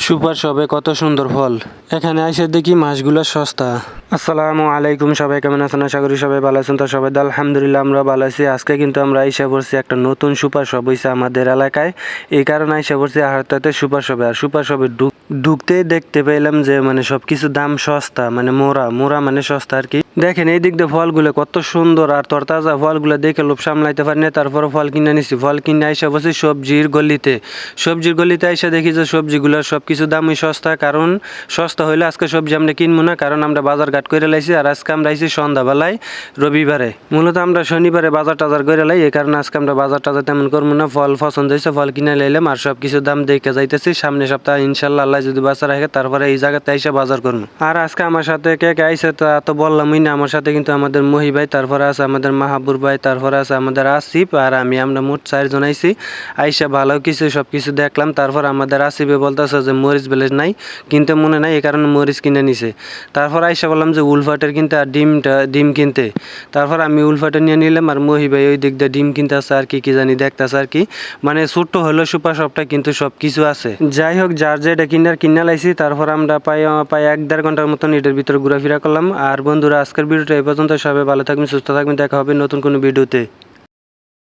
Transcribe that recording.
Super শপে কত সুন্দর ফল। এখানে এসে দেখি মাছগুলো সস্তা। আসসালামু আলাইকুম, সবাই কেমন আছেন? আশা করি সবাই ভালো আছেন। তো সবাই আলহামদুলিল্লাহ আমরা ভালো আছি। আজকে কিন্তু আমরা এসে পড়ছি একটা নতুন সুপার শপ হয়েছে আমাদের এলাকায়। এই কারণে এসে পড়ছি আহারতাতে সুপার শপে। আর সুপার শপে ঢুকতেই দেখতে পেলাম যে মানে সবকিছু দাম সস্তা, মানে মোরা মানে সস্তা আর কি। দেখেন এই দিক দিয়ে ফলগুলো কত সুন্দর আর তরতাজা। ফলগুলো দেখে লোভ সামলাইতে পারি না, তারপরে ফল কিনে নিছি। ফল কিনে আইসা বসে সবজির গলিতে আইসা দেখি যে সবজিগুলোর সবকিছু দামই সস্তা। কারণ সস্তা হইলে আজকে সবজি আমরা কিনবো না, কারণ আমরা বাজার ঘাট করে লাইছি। আর আজকে আমরা আইছি সন্ধ্যাবেলায় রবিবারে। মূলত আমরা শনিবারে বাজার টাজার করে লাই, এই কারণে আজকে আমরা বাজার টাজার তেমন করবো না। ফল পছন্দ হয়েছে, ফল কিনে লাইলাম আর সবকিছু দাম দেখে যাইতেছি। সামনে সপ্তাহে ইনশাল্লাহ আল্লাহ যদি বাচ্চা রাখে তারপরে এই জায়গাতে আইসা বাজার করবো। আর আজকে আমার সাথে কে কে আইসে তা তো বললামই না। আমার সাথে কিন্তু আমাদের মহি ভাই, তারপরে আছে আমাদের মাহাবুর ভাই, তারপরে আছে আমাদের আসিফ আর আমরা মোট 4 জন আইসি। আইসা ভালো কিছু সবকিছু দেখলাম। তারপর আমাদের আসিফে বলতেছে যে মরিচ বেলেজ নাই, কিনতে মনে নাই, এই কারণে মরিচ কিনে নিছে। তারপর আইসা বললাম যে উলফাটের কিনতে আর ডিম কিনতে। তারপর আমি উলফাটের নিয়ে নিলাম আর মহি ভাই ওই দিক দিয়ে ডিম কিনতে আছে আর কি জানি দেখতেছে আর কি। মানে ছোট্ট হলো সুপার শপটা, কিন্তু সব কিছু আছে। যাই হোক, যার যেটা কিনা লাইছি। তারপর আমরা প্রায় 1-1.5 ঘন্টার মতন এটার ভিতরে ঘোরাফেরা করলাম। আর বন্ধুরা, আজকের ভিডিওটা এই পর্যন্ত। সবাই ভালো থাকবেন, সুস্থ থাকবেন, দেখা হবে নতুন কোনো ভিডিওতে।